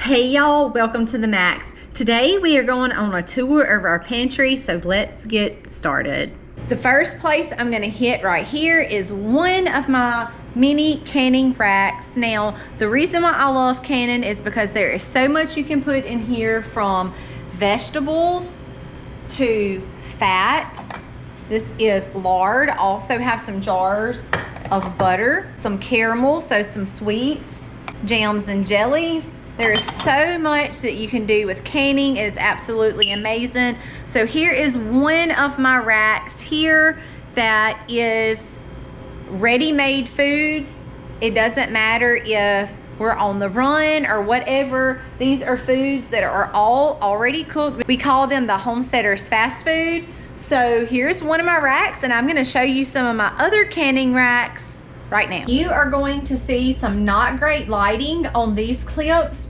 Hey y'all, welcome to the Max. Today we are going on a tour of our pantry, so let's get started. The first place I'm going to hit right here is one of my mini canning racks. Now, the reason why I love canning is because there is so much you can put in here, from vegetables to fats. This is lard. I also have some jars of butter, some caramel, so some sweets, jams and jellies. There is so much that you can do with canning. It is absolutely amazing. So here is one of my racks here that is ready-made foods. It doesn't matter if we're on the run or whatever. These are foods that are all already cooked. We call them the homesteaders fast food. So here's one of my racks, and I'm going to show you some of my other canning racks right now. You are going to see some not great lighting on these clips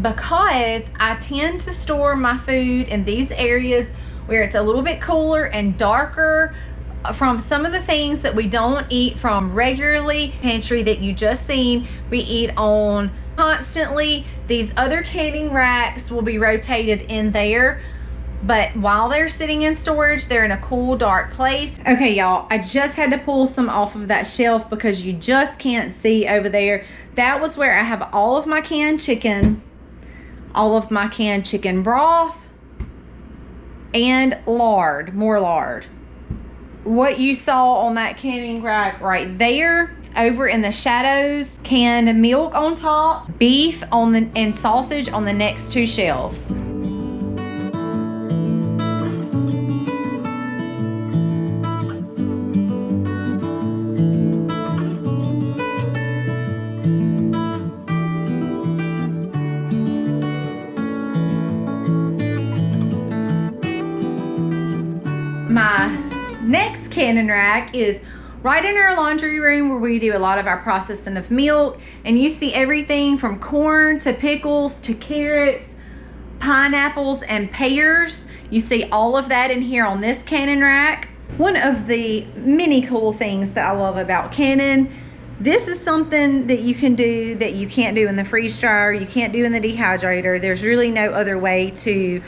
because I tend to store my food in these areas where it's a little bit cooler and darker from some of the things that we don't eat from regularly. Pantry that you just seen, we eat on constantly. These other canning racks will be rotated in there, but while they're sitting in storage, they're in a cool, dark place. Okay, y'all, I just had to pull some off of that shelf because you just can't see over there. That was where I have all of my canned chicken, all of my canned chicken broth, and lard, more lard. What you saw on that canning rack right there, over in the shadows, canned milk on top, beef on the and sausage on the next two shelves. My next canning rack is right in our laundry room where we do a lot of our processing of milk, and you see everything from corn to pickles to carrots, pineapples, and pears. You see all of that in here on this canning rack. One of the many cool things that I love about canning, this is something that you can do that you can't do in the freeze dryer, you can't do in the dehydrator. There's really no other way to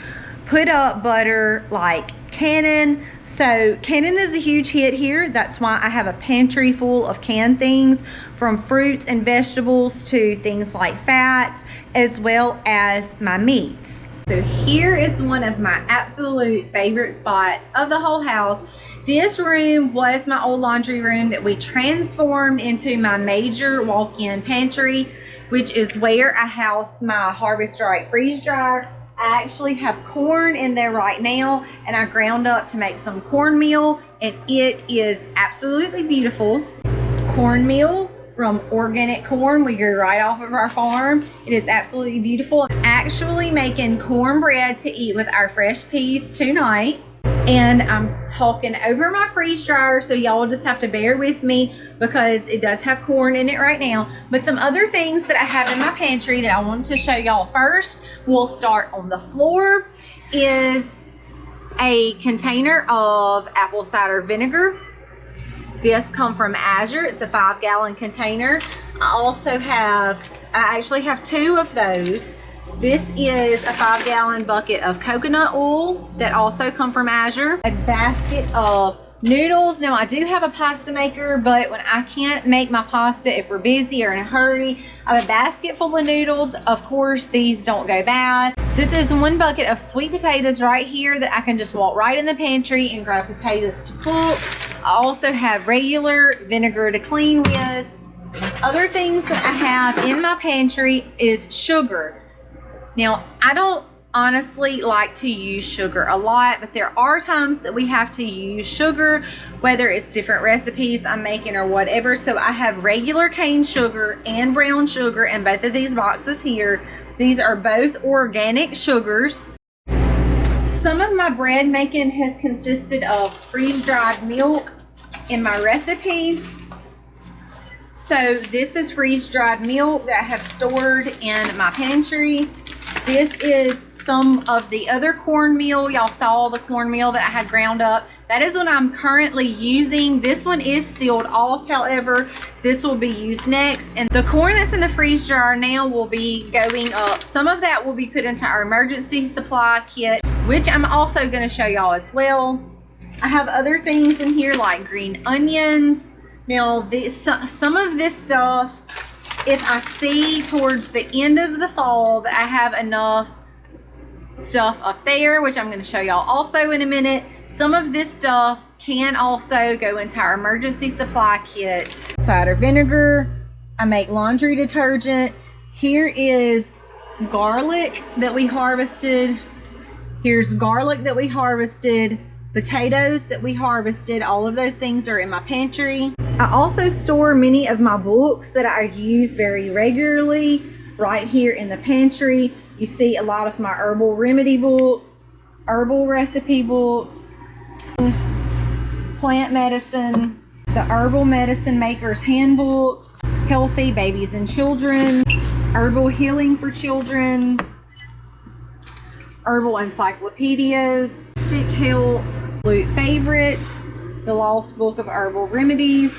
put up butter like canning. So canning is a huge hit here. That's why I have a pantry full of canned things, from fruits and vegetables to things like fats, as well as my meats. So here is one of my absolute favorite spots of the whole house. This room was my old laundry room that we transformed into my major walk-in pantry, which is where I house my Harvest Right freeze dryer. I actually have corn in there right now, and I ground up to make some cornmeal, and it is absolutely beautiful. Cornmeal from organic corn we grew right off of our farm. It is absolutely beautiful. I'm actually making cornbread to eat with our fresh peas tonight, and I'm talking over my freeze dryer, so y'all just have to bear with me because it does have corn in it right now. But some other things that I have in my pantry that I wanted to show y'all first, we'll start on the floor, is a container of apple cider vinegar. This comes from Azure. It's a 5-gallon container. I actually have two of those. This is a 5-gallon bucket of coconut oil that also come from Azure. A basket of noodles. Now, I do have a pasta maker, but when I can't make my pasta, if we're busy or in a hurry, I have a basket full of noodles. Of course, these don't go bad. This is one bucket of sweet potatoes right here that I can just walk right in the pantry and grab potatoes to cook. I also have regular vinegar to clean with. Other things that I have in my pantry is sugar. Now, I don't honestly like to use sugar a lot, but there are times that we have to use sugar, whether it's different recipes I'm making or whatever. So I have regular cane sugar and brown sugar in both of these boxes here. These are both organic sugars. Some of my bread making has consisted of freeze-dried milk in my recipe. So this is freeze-dried milk that I have stored in my pantry. This is some of the other cornmeal. Y'all saw the cornmeal that I had ground up That is what I'm currently using. This one is sealed off, however. This will be used next. And the corn that's in the freeze dryer now will be going up. Some of that will be put into our emergency supply kit, which I'm also going to show y'all as well. I have other things in here like green onions. Now, some of this stuff, if I see towards the end of the fall that I have enough stuff up there, which I'm going to show y'all also in a minute, some of this stuff can also go into our emergency supply kits. Cider vinegar. I make laundry detergent. Here is garlic that we harvested. Here's garlic that we harvested. Potatoes that we harvested. All of those things are in my pantry. I also store many of my books that I use very regularly right here in the pantry. You see a lot of my herbal remedy books, herbal recipe books, plant medicine, the Herbal Medicine Maker's Handbook, Healthy Babies and Children, Herbal Healing for Children, Herbal Encyclopedias, Stick Health, Absolute Favorite, The Lost Book of Herbal Remedies.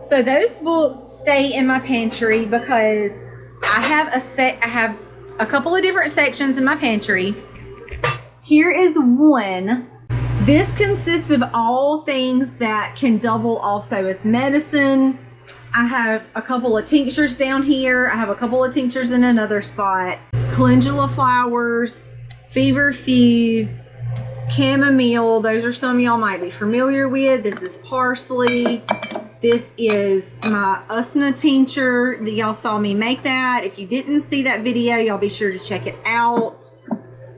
So those books stay in my pantry because I have a couple of different sections in my pantry. Here is one. This consists of all things that can double also as medicine. I have a couple of tinctures down here. I have a couple of tinctures in another spot. Calendula flowers, feverfew, chamomile. Those are some y'all might be familiar with. This is parsley. This is my usna tincture that y'all saw me make that. If you didn't see that video, y'all be sure to check it out.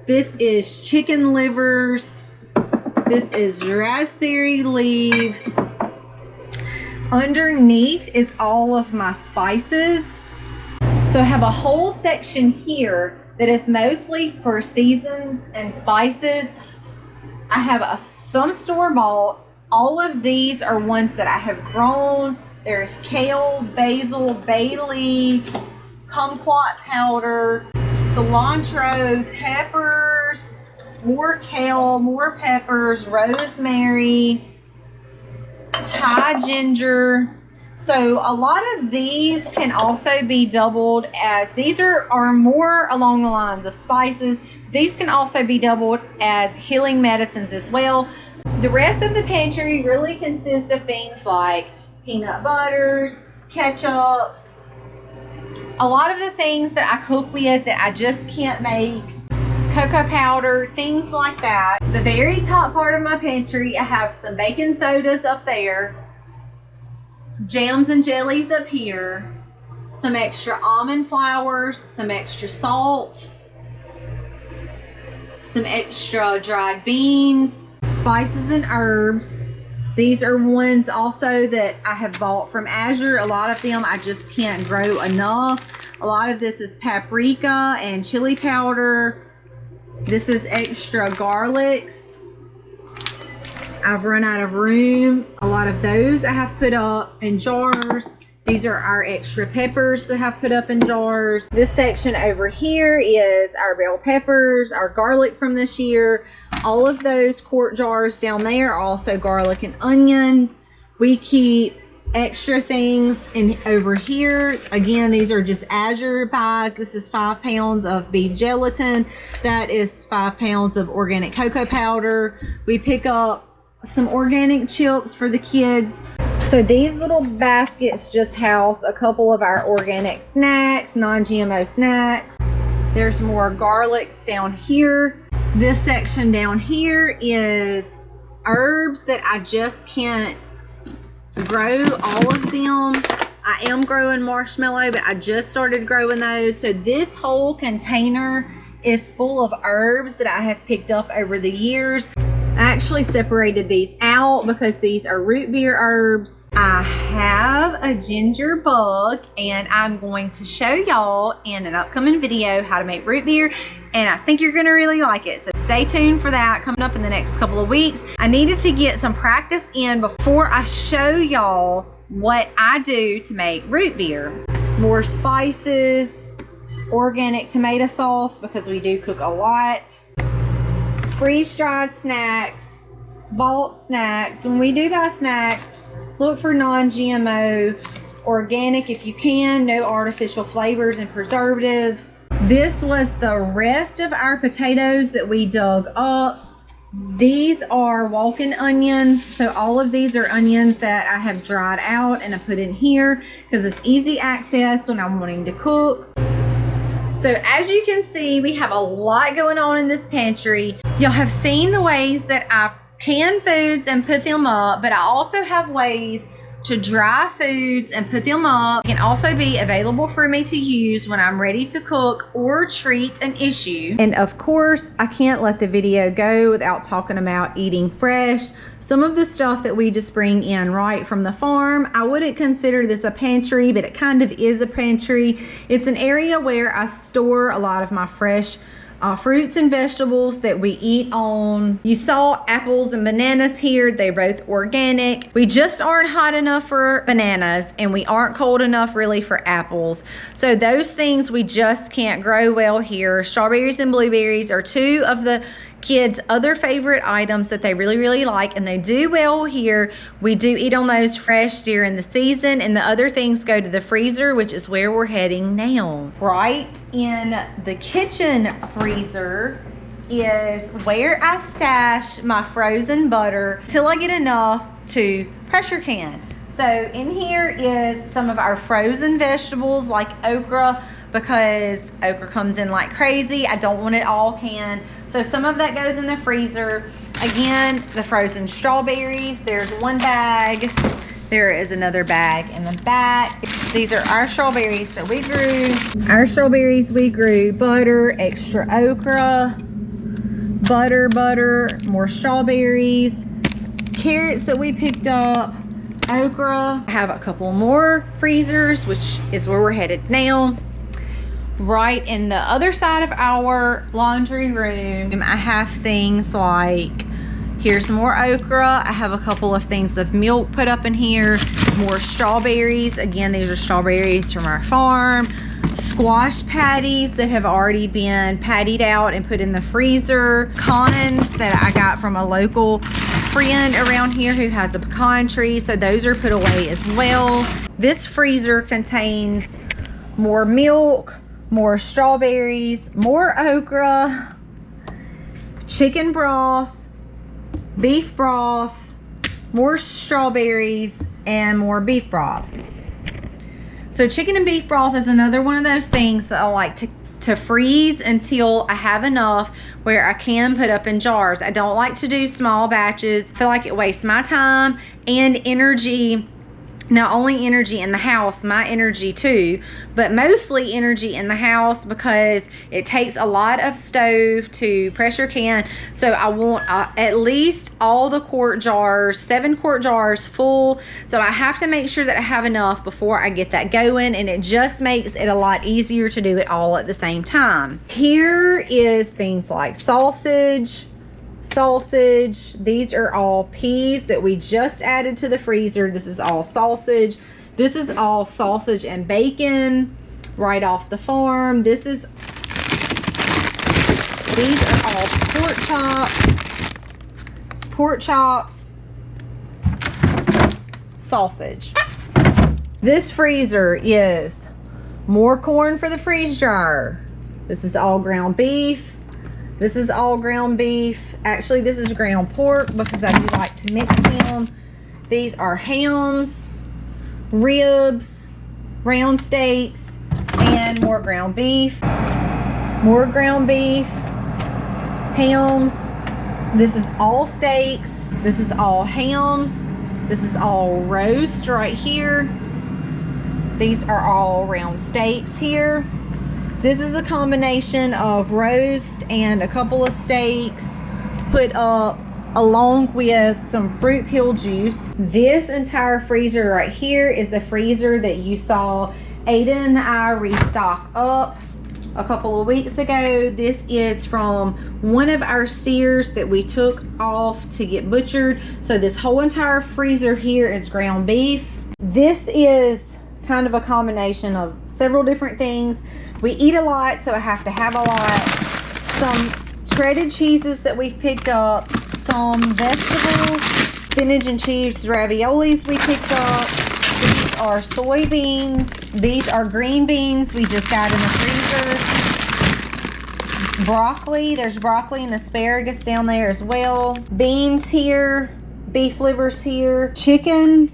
This is chicken livers. This is raspberry leaves. Underneath is all of my spices. So I have a whole section here that is mostly for seasons and spices. I have some store-bought. All of these are ones that I have grown. There's kale, basil, bay leaves, kumquat powder, cilantro, peppers, more kale, more peppers, rosemary, Thai ginger. So a lot of these can also be doubled as, these are more along the lines of spices. These can also be doubled as healing medicines as well. The rest of the pantry really consists of things like peanut butters, ketchups, a lot of the things that I cook with that I just can't make, cocoa powder, things like that. The very top part of my pantry, I have some baking sodas up there, jams and jellies up here, some extra almond flours, some extra salt, some extra dried beans, spices and herbs. These are ones also that I have bought from Azure. A lot of them I just can't grow enough. A lot of this is paprika and chili powder. This is extra garlics. I've run out of room. A lot of those I have put up in jars. These are our extra peppers that I have put up in jars. This section over here is our bell peppers, our garlic from this year. All of those quart jars down there are also garlic and onions. We keep extra things in over here. Again, these are just Azure pies. This is 5 pounds of beef gelatin. That is 5 pounds of organic cocoa powder. We pick up some organic chips for the kids. So these little baskets just house a couple of our organic snacks, non-GMO snacks. There's more garlics down here. This section down here is herbs that I just can't grow all of them. I am growing marshmallow, but I just started growing those. So this whole container is full of herbs that I have picked up over the years. I actually separated these out because these are root beer herbs. I have a ginger bug and I'm going to show y'all in an upcoming video how to make root beer, and I think you're gonna really like it. So stay tuned for that coming up in the next couple of weeks. I needed to get some practice in before I show y'all what I do to make root beer. More spices, organic tomato sauce because we do cook a lot. freeze-dried snacks, bulk snacks. When we do buy snacks, look for non-GMO, organic if you can, no artificial flavors and preservatives. This was the rest of our potatoes that we dug up. These are walk-in onions, so all of these are onions that I have dried out and I put in here because it's easy access when I'm wanting to cook. So as you can see, we have a lot going on in this pantry. Y'all have seen the ways that I can foods and put them up, but I also have ways to dry foods and put them up. It can also be available for me to use when I'm ready to cook or treat an issue. And of course, I can't let the video go without talking about eating fresh. Some of the stuff that we just bring in right from the farm, I wouldn't consider this a pantry, but it kind of is a pantry. It's an area where I store a lot of my fresh fruits and vegetables that we eat on. You saw apples and bananas here. They're both organic. We just aren't hot enough for bananas and we aren't cold enough really for apples. So those things we just can't grow well here. Strawberries and blueberries are two of the kids' other favorite items that they really like, and they do well here. We do eat on those fresh during the season, and the other things go to the freezer, which is where we're heading now. Right in the kitchen freezer is where I stash my frozen butter till I get enough to pressure can. So in here is some of our frozen vegetables like okra, because okra comes in like crazy. I don't want it all canned. So some of that goes in the freezer. Again, the frozen strawberries, there's one bag. There is another bag in the back. These are our strawberries that we grew. Our strawberries we grew, butter, extra okra, butter, more strawberries, carrots that we picked up, okra. I have a couple more freezers, which is where we're headed now. Right in the other side of our laundry room, I have things like, here's more okra. I have a couple of things of milk put up in here. More strawberries. Again, these are strawberries from our farm. Squash patties that have already been pattied out and put in the freezer. Pecans that I got from a local friend around here who has a pecan tree, so those are put away as well. This freezer contains more milk, more strawberries, more okra, chicken broth, beef broth, more strawberries, and more beef broth. So chicken and beef broth is another one of those things that I like to freeze until I have enough where I can put up in jars. I don't like to do small batches. I feel like it wastes my time and energy. Not only energy in the house, my energy too, but mostly energy in the house because it takes a lot of stove to pressure can. So I want at least all the quart jars, 7 quart jars full. So I have to make sure that I have enough before I get that going, and it just makes it a lot easier to do it all at the same time. Here is things like sausage. These are all peas that we just added to the freezer. This is all sausage. This is all sausage and bacon right off the farm. These are all pork chops, sausage. This freezer is more corn for the freeze dryer. This is all ground beef. This is all ground beef. Actually, this is ground pork because I do like to mix them. These are hams, ribs, round steaks, and more ground beef. More ground beef, hams. This is all steaks. This is all hams. This is all roast right here. These are all round steaks here. This is a combination of roast and a couple of steaks put up along with some fruit peel juice. This entire freezer right here is the freezer that you saw Aiden and I restock up a couple of weeks ago. This is from one of our steers that we took off to get butchered. So this whole entire freezer here is ground beef. This is kind of a combination of several different things. We eat a lot, so I have to have a lot. Some shredded cheeses that we've picked up, some vegetables, spinach and cheese raviolis we picked up. These are soybeans. These are green beans we just got in the freezer. Broccoli. There's broccoli and asparagus down there as well. Beans here. Beef livers here. Chicken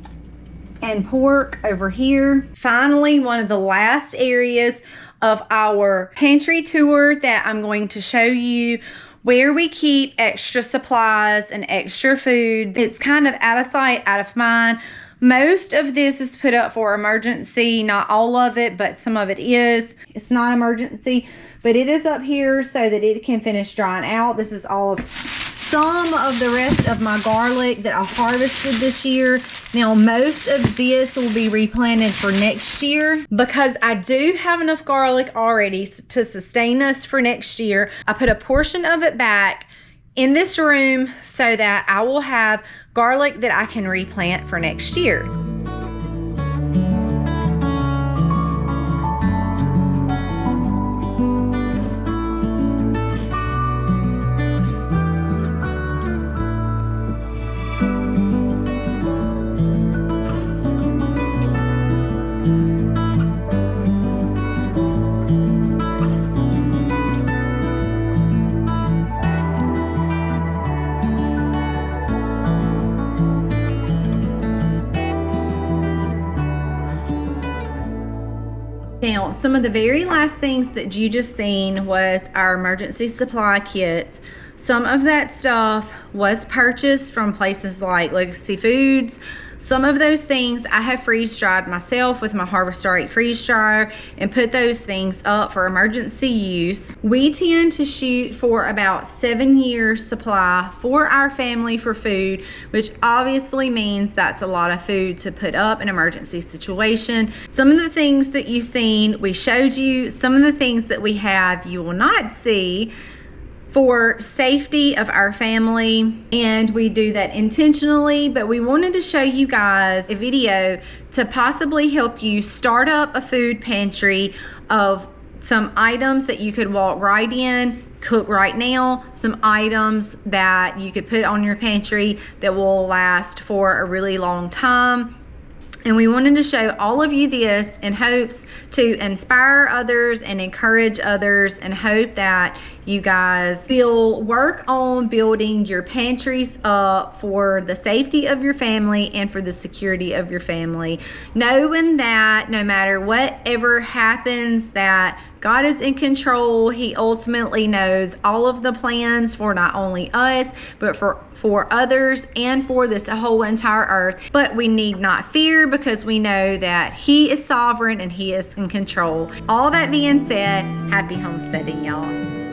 and pork over here. Finally, one of the last areas of our pantry tour that I'm going to show you where we keep extra supplies and extra food. It's kind of out of sight, out of mind. Most of this is put up for emergency, not all of it, but some of it is. It's not emergency, but it is up here so that it can finish drying out. This is all of some of the rest of my garlic that I harvested this year. Now, most of this will be replanted for next year because I do have enough garlic already to sustain us for next year. I put a portion of it back in this room so that I will have garlic that I can replant for next year. Now, some of the very last things that you just seen was our emergency supply kits. Some of that stuff was purchased from places like Legacy Foods. Some of those things I have freeze dried myself with my Harvester 8 freeze dryer and put those things up for emergency use. We tend to shoot for about 7 years supply for our family for food, which obviously means that's a lot of food to put up in an emergency situation. Some of the things that you've seen, we showed you. Some of the things that we have, you will not see, for safety of our family, and we do that intentionally, but we wanted to show you guys a video to possibly help you start up a food pantry of some items that you could walk right in, cook right now, some items that you could put on your pantry that will last for a really long time. And we wanted to show all of you this in hopes to inspire others and encourage others, and hope that you guys will work on building your pantries up for the safety of your family and for the security of your family. Knowing that no matter whatever happens, that God is in control. He ultimately knows all of the plans for not only us, but for others and for this whole entire earth. But we need not fear because we know that He is sovereign and He is in control. All that being said, happy homesteading, y'all.